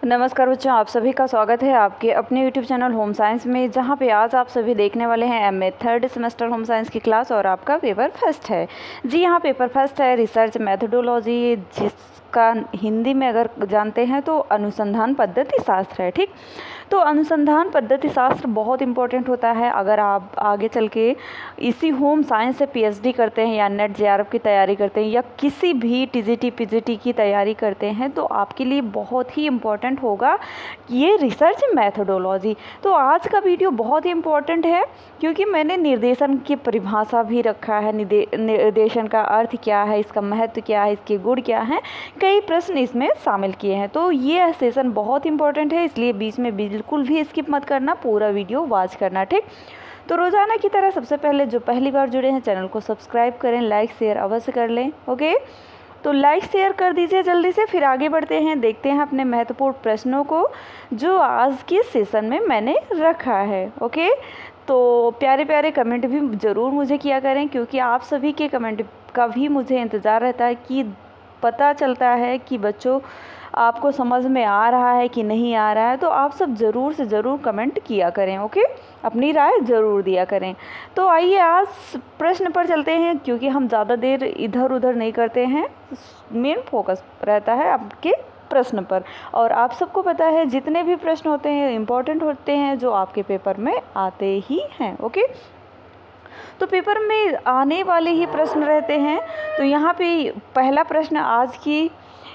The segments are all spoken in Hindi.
नमस्कार बच्चों, आप सभी का स्वागत है आपके अपने यूट्यूब चैनल होम साइंस में, जहां पे आज आप सभी देखने वाले हैं MA third semester home science की क्लास। और आपका पेपर फर्स्ट है। जी हाँ, पेपर फर्स्ट है रिसर्च मेथोडोलॉजी, जिसका हिंदी में अगर जानते हैं तो अनुसंधान पद्धति शास्त्र है। ठीक, तो अनुसंधान पद्धति शास्त्र बहुत इंपॉर्टेंट होता है। अगर आप आगे चल के इसी होम साइंस से पीएचडी करते हैं या नेट जेआरएफ की तैयारी करते हैं या किसी भी टीजीटी पीजीटी की तैयारी करते हैं तो आपके लिए बहुत ही इम्पोर्टेंट होगा ये रिसर्च मेथोडोलॉजी। तो आज का वीडियो बहुत ही इम्पोर्टेंट है क्योंकि मैंने निर्देशन की परिभाषा भी रखा है। निर्देशन का अर्थ क्या है, इसका महत्व क्या है, इसके गुण क्या हैं, कई प्रश्न इसमें शामिल किए हैं। तो ये सेशन बहुत इंपॉर्टेंट है, इसलिए बीच में बिल्कुल भी स्किप मत करना, पूरा वीडियो वॉच करना। ठीक, तो रोज़ाना की तरह सबसे पहले जो पहली बार जुड़े हैं चैनल को सब्सक्राइब करें, लाइक शेयर अवश्य कर लें। ओके, तो लाइक शेयर कर दीजिए जल्दी से। फिर आगे बढ़ते हैं, देखते हैं अपने महत्वपूर्ण प्रश्नों को जो आज के सेशन में मैंने रखा है। ओके, तो प्यारे प्यारे कमेंट भी ज़रूर मुझे किया करें क्योंकि आप सभी के कमेंट का भी मुझे इंतज़ार रहता है कि पता चलता है कि बच्चों आपको समझ में आ रहा है कि नहीं आ रहा है। तो आप सब ज़रूर से ज़रूर कमेंट किया करें। ओके, अपनी राय ज़रूर दिया करें। तो आइए आज प्रश्न पर चलते हैं क्योंकि हम ज़्यादा देर इधर उधर नहीं करते हैं, मेन फोकस रहता है आपके प्रश्न पर। और आप सबको पता है जितने भी प्रश्न होते हैं इम्पोर्टेंट होते हैं जो आपके पेपर में आते ही हैं। ओके, तो पेपर में आने वाले ही प्रश्न रहते हैं। तो यहाँ पे पहला प्रश्न आज की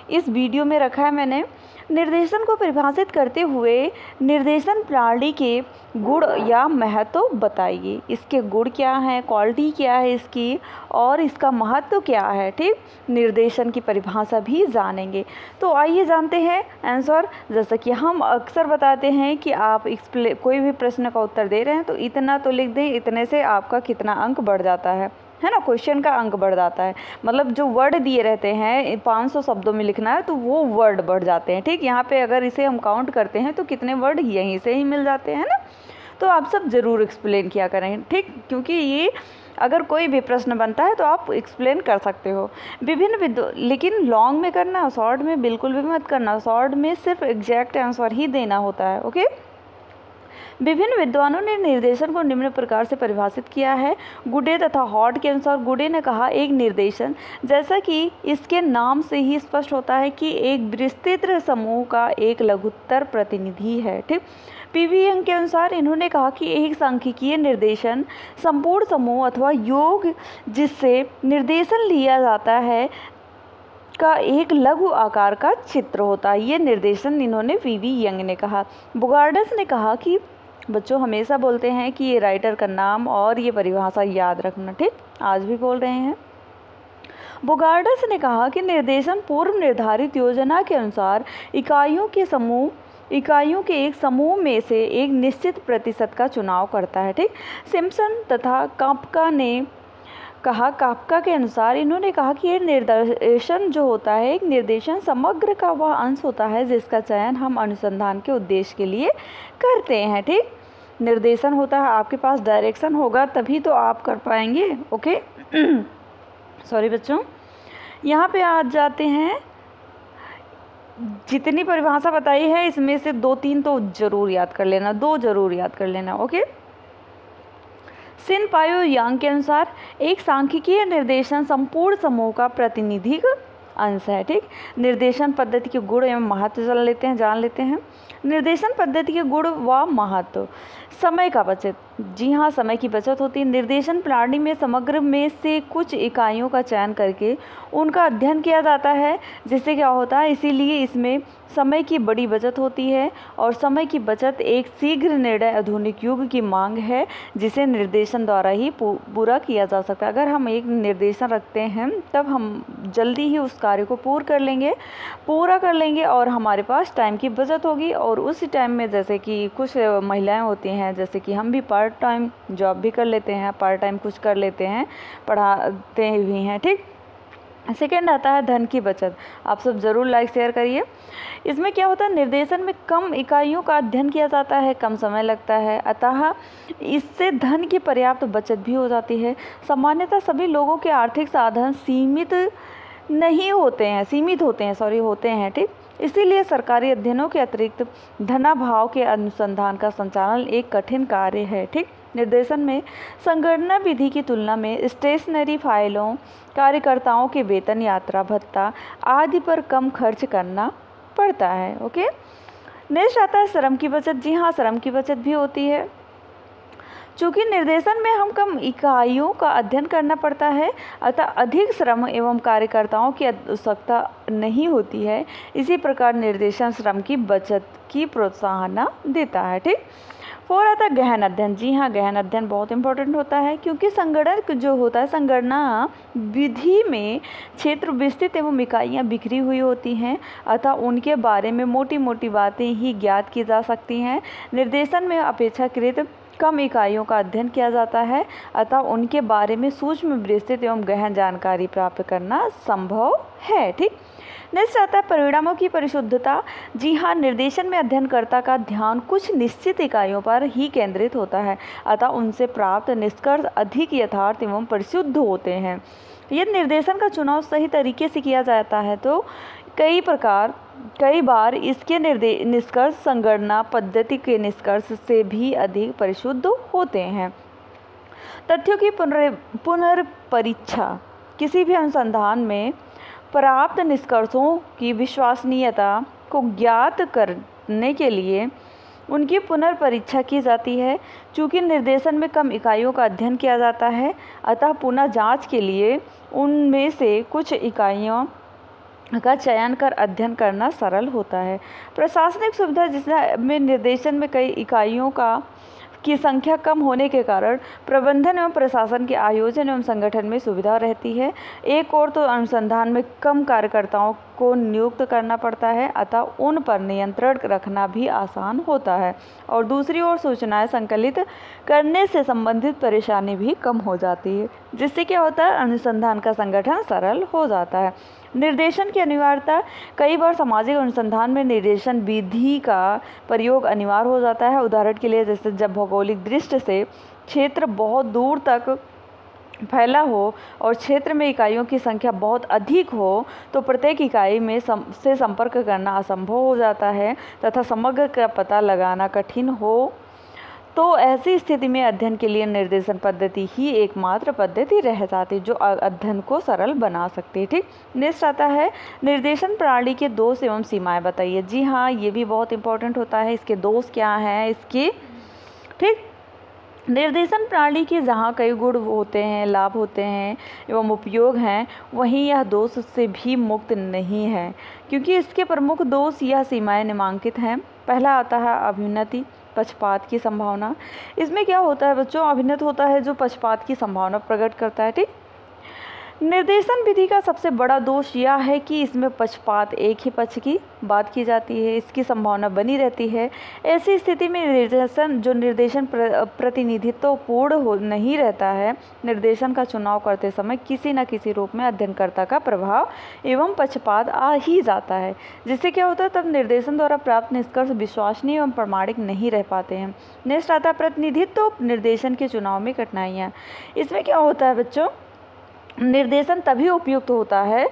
इस वीडियो में रखा है मैंने। निर्देशन को परिभाषित करते हुए निर्देशन प्रणाली के गुण या महत्व बताइए। इसके गुण क्या हैं, क्वालिटी क्या है इसकी, और इसका महत्व क्या है। ठीक, निर्देशन की परिभाषा भी जानेंगे। तो आइए जानते हैं आंसर। जैसा कि हम अक्सर बताते हैं कि आप कोई भी प्रश्न का उत्तर दे रहे हैं तो इतना तो लिख दें, इतने से आपका कितना अंक बढ़ जाता है ना, क्वेश्चन का अंक बढ़ जाता है। मतलब जो वर्ड दिए रहते हैं 500 शब्दों में लिखना है तो वो वर्ड बढ़ जाते हैं। ठीक, यहाँ पे अगर इसे हम काउंट करते हैं तो कितने वर्ड यहीं से ही मिल जाते हैं ना। तो आप सब ज़रूर एक्सप्लेन किया करें। ठीक, क्योंकि ये अगर कोई भी प्रश्न बनता है तो आप एक्सप्लेन कर सकते हो लेकिन लॉन्ग में करना, शॉर्ट में बिल्कुल भी मत करना। शॉर्ट में सिर्फ एग्जैक्ट आंसर ही देना होता है। ओके, विभिन्न विद्वानों ने निर्देशन को निम्न प्रकार से परिभाषित किया है। गुडे तथा हॉट के अनुसार गुडे ने कहा, एक निर्देशन जैसा कि इसके नाम से ही स्पष्ट होता है कि एक विस्तृत समूह का एक लघुत्तर प्रतिनिधि है। ठीक, पीवी यंग के अनुसार इन्होंने कहा कि एक सांख्यिकीय निर्देशन संपूर्ण समूह अथवा योग जिससे निर्देशन लिया जाता है का एक लघु आकार का चित्र होता है। ये निर्देशन इन्होंने पीवी यंग ने कहा। बुगार्डस ने कहा कि बच्चों हमेशा बोलते हैं कि ये राइटर का नाम और ये परिभाषा याद रखना। ठीक, आज भी बोल रहे हैं। बुगार्डस ने कहा कि निर्देशन पूर्व निर्धारित योजना के अनुसार इकाइयों के एक समूह में से एक निश्चित प्रतिशत का चुनाव करता है। ठीक, सिम्पसन तथा काफ्का के अनुसार इन्होंने कहा कि ये निर्देशन जो होता है, एक निर्देशन समग्र का वह अंश होता है जिसका चयन हम अनुसंधान के उद्देश्य के लिए करते हैं। ठीक, निर्देशन होता है, आपके पास डायरेक्शन होगा तभी तो आप कर पाएंगे। ओके सॉरी बच्चों, यहाँ पे आज जाते हैं। जितनी परिभाषा बताई है इसमें से 2-3 तो जरूर याद कर लेना, 2 जरूर याद कर लेना। ओके, सिन पायो यांग के अनुसार एक सांख्यिकीय निर्देशन संपूर्ण समूह का प्रातिनिधिक अंश है। ठीक, निर्देशन पद्धति के गुण एवं महत्व जान लेते हैं। निर्देशन पद्धति के गुण व महत्व। समय का बचत, जी हाँ, समय की बचत होती है। निर्देशन प्रणाली में समग्र में से कुछ इकाइयों का चयन करके उनका अध्ययन किया जाता है, जिससे क्या होता है, इसीलिए इसमें समय की बड़ी बचत होती है। और समय की बचत एक शीघ्र निर्णय आधुनिक युग की मांग है जिसे निर्देशन द्वारा ही पूरा किया जा सकता है। अगर हम एक निर्देशन रखते हैं तब हम जल्दी ही उस कार्य को पूरा कर लेंगे और हमारे पास टाइम की बचत होगी। और उस टाइम में जैसे कि कुछ महिलाएं होती हैं, जैसे कि हम भी पार्ट टाइम जॉब भी कर लेते हैं, पार्ट टाइम कुछ कर लेते हैं, पढ़ाते भी हैं। ठीक, सेकेंड आता है धन की बचत। आप सब ज़रूर लाइक शेयर करिए। इसमें क्या होता है, निर्देशन में कम इकाइयों का अध्ययन किया जाता है, कम समय लगता है, अतः इससे धन की पर्याप्त बचत भी हो जाती है। सामान्यतः सभी लोगों के आर्थिक साधन सीमित होते हैं। ठीक, इसीलिए सरकारी अध्ययनों के अतिरिक्त धनाभाव के अनुसंधान का संचालन एक कठिन कार्य है। ठीक, निर्देशन में संगणना विधि की तुलना में स्टेशनरी फाइलों, कार्यकर्ताओं के वेतन, यात्रा भत्ता आदि पर कम खर्च करना पड़ता है। ओके, नेक्स्ट आता है श्रम की बचत। जी हाँ, श्रम की बचत भी होती है। चूँकि निर्देशन में हम कम इकाइयों का अध्ययन करना पड़ता है, अतः अधिक श्रम एवं कार्यकर्ताओं की आवश्यकता नहीं होती है। इसी प्रकार निर्देशन श्रम की बचत की प्रोत्साहन देता है। ठीक, 4 आता है गहन अध्ययन। जी हाँ, गहन अध्ययन बहुत इंपॉर्टेंट होता है, क्योंकि संगणक जो होता है, संगणना विधि में क्षेत्र विस्तृत एवं इकाइयाँ बिखरी हुई होती हैं, अतः उनके बारे में मोटी मोटी बातें ही ज्ञात की जा सकती हैं। निर्देशन में अपेक्षाकृत कम इकाइयों का अध्ययन किया जाता है, अतः उनके बारे में सूक्ष्म, विस्तृत एवं गहन जानकारी प्राप्त करना संभव है। ठीक, नेक्स्ट आता है परिणामों की परिशुद्धता। जी हाँ, निर्देशन में अध्ययनकर्ता का ध्यान कुछ निश्चित इकाइयों पर ही केंद्रित होता है, अतः उनसे प्राप्त निष्कर्ष अधिक यथार्थ एवं परिशुद्ध होते हैं। यदि निर्देशन का चुनाव सही तरीके से किया जाता है तो कई बार इसके निष्कर्ष संगणना पद्धति के निष्कर्ष से भी अधिक परिशुद्ध होते हैं। तथ्यों की पुनर्परीक्षा। किसी भी अनुसंधान में प्राप्त निष्कर्षों की विश्वसनीयता को ज्ञात करने के लिए उनकी पुनर्परीक्षा की जाती है। चूँकि निर्देशन में कम इकाइयों का अध्ययन किया जाता है, अतः पुनः जांच के लिए उनमें से कुछ इकाइयों का चयन कर अध्ययन करना सरल होता है। प्रशासनिक सुविधा, जिसमें निर्देशन में कई इकाइयों की संख्या कम होने के कारण प्रबंधन एवं प्रशासन के आयोजन एवं संगठन में सुविधा रहती है। एक और तो अनुसंधान में कम कार्यकर्ताओं को नियुक्त करना पड़ता है, अतः उन पर नियंत्रण रखना भी आसान होता है, और दूसरी ओर सूचनाएं संकलित करने से संबंधित परेशानी भी कम हो जाती है, जिससे क्या होता है, अनुसंधान का संगठन सरल हो जाता है। निर्देशन की अनिवार्यता। कई बार सामाजिक अनुसंधान में निर्देशन विधि का प्रयोग अनिवार्य हो जाता है। उदाहरण के लिए, जैसे जब भौगोलिक दृष्टि से क्षेत्र बहुत दूर तक फैला हो और क्षेत्र में इकाइयों की संख्या बहुत अधिक हो, तो प्रत्येक इकाई में से संपर्क करना असंभव हो जाता है तथा समग्र का पता लगाना कठिन हो। तो ऐसी स्थिति में अध्ययन के लिए निर्देशन पद्धति ही एकमात्र पद्धति रह जाती है जो अध्ययन को सरल बना सकती है। ठीक, नेक्स्ट आता है निर्देशन प्रणाली के दोष एवं सीमाएं बताइए। जी हाँ, ये भी बहुत इंपॉर्टेंट होता है। इसके दोष क्या हैं इसके। ठीक, निर्देशन प्रणाली के जहाँ कई गुण होते हैं, लाभ होते हैं एवं उपयोग हैं, वहीं यह दोष से भी मुक्त नहीं है, क्योंकि इसके प्रमुख दोष या सीमाएं निम्नलिखित हैं। पहला आता है अभ्युन्नति, पक्षपात की संभावना। इसमें क्या होता है बच्चों, अभिन्नत होता है जो पक्षपात की संभावना प्रकट करता है। ठीक, निर्देशन विधि का सबसे बड़ा दोष यह है कि इसमें पक्षपात, एक ही पक्ष की बात की जाती है, इसकी संभावना बनी रहती है। ऐसी स्थिति में निर्देशन प्रतिनिधित्व पूर्ण नहीं रहता है। निर्देशन का चुनाव करते समय किसी न किसी रूप में अध्ययनकर्ता का प्रभाव एवं पक्षपात आ ही जाता है, जिससे क्या होता है, तब निर्देशन द्वारा प्राप्त निष्कर्ष विश्वसनीय एवं प्रमाणिक नहीं रह पाते हैं। नेक्स्ट आता है प्रतिनिधित्व निर्देशन के चुनाव में कठिनाइयाँ। इसमें क्या होता है बच्चों, निर्देशन तभी उपयुक्त होता है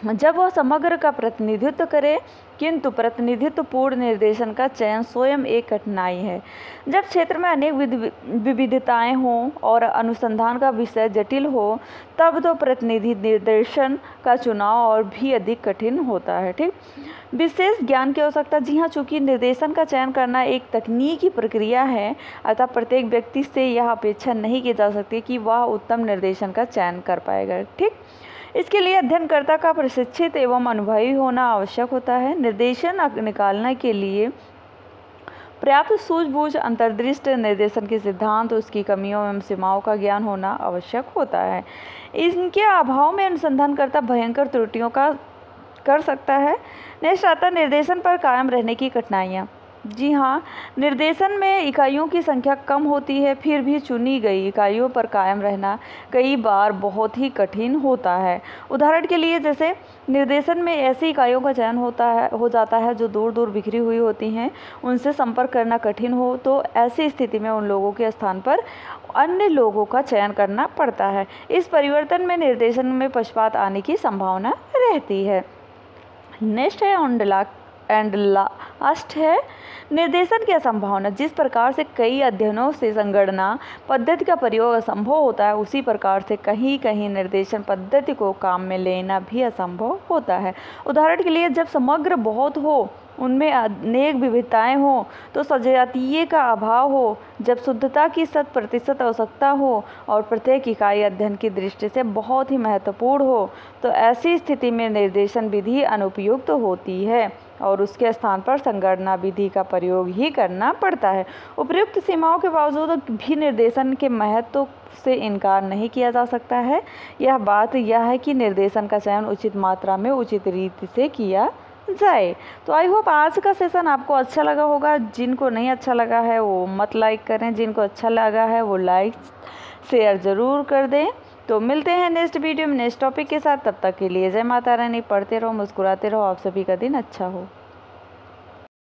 जब वह समग्र का प्रतिनिधित्व करे, किंतु प्रतिनिधित्व पूर्ण निर्देशन का चयन स्वयं एक कठिनाई है। जब क्षेत्र में अनेक विविधताएं हों और अनुसंधान का विषय जटिल हो, तब तो प्रतिनिधि निर्देशन का चुनाव और भी अधिक कठिन होता है। ठीक, विशेष ज्ञान की आवश्यकता। जी हाँ, चूँकि निर्देशन का चयन करना एक तकनीकी प्रक्रिया है, अतः प्रत्येक व्यक्ति से यह अपेक्षा नहीं की जा सकती कि वह उत्तम निर्देशन का चयन कर पाएगा। ठीक, इसके लिए अध्ययनकर्ता का प्रशिक्षित एवं अनुभवी होना आवश्यक होता है। निर्देशन निकालने के लिए पर्याप्त सूझबूझ, अंतर्दृष्टि, निर्देशन के सिद्धांत, उसकी कमियों एवं सीमाओं का ज्ञान होना आवश्यक होता है। इनके अभाव में अनुसंधानकर्ता भयंकर त्रुटियों का कर सकता है। नेक्स्ट आता है निर्देशन पर कायम रहने की कठिनाइयाँ। जी हाँ, निर्देशन में इकाइयों की संख्या कम होती है, फिर भी चुनी गई इकाइयों पर कायम रहना कई बार बहुत ही कठिन होता है। उदाहरण के लिए, जैसे निर्देशन में ऐसी इकाइयों का चयन हो जाता है जो दूर दूर बिखरी हुई होती हैं, उनसे संपर्क करना कठिन हो, तो ऐसी स्थिति में उन लोगों के स्थान पर अन्य लोगों का चयन करना पड़ता है। इस परिवर्तन में निर्देशन में पक्षपात आने की संभावना रहती है। नेक्स्ट है ऑन एंड लास्ट है निर्देशन की असंभावना। जिस प्रकार से कई अध्ययनों से संगणना पद्धति का प्रयोग असंभव होता है, उसी प्रकार से कहीं कहीं निर्देशन पद्धति को काम में लेना भी असंभव होता है। उदाहरण के लिए, जब समग्र बहुत हो, उनमें अनेक विविधताएं हो, तो सजातीय का अभाव हो, जब शुद्धता की 100% आवश्यकता हो और प्रत्येक इकाई अध्ययन की दृष्टि से बहुत ही महत्वपूर्ण हो, तो ऐसी स्थिति में निर्देशन विधि अनुपयुक्त होती है और उसके स्थान पर संगणना विधि का प्रयोग ही करना पड़ता है। उपर्युक्त सीमाओं के बावजूद भी निर्देशन के महत्व से इनकार नहीं किया जा सकता है। यह बात यह है कि निर्देशन का चयन उचित मात्रा में उचित रीति से किया जाए। तो आई होप आज का सेशन आपको अच्छा लगा होगा। जिनको नहीं अच्छा लगा है वो मत लाइक करें, जिनको अच्छा लगा है वो लाइक शेयर ज़रूर कर दें। तो मिलते हैं नेक्स्ट वीडियो में नेक्स्ट टॉपिक के साथ। तब तक के लिए जय माता रानी। पढ़ते रहो, मुस्कुराते रहो। आप सभी का दिन अच्छा हो।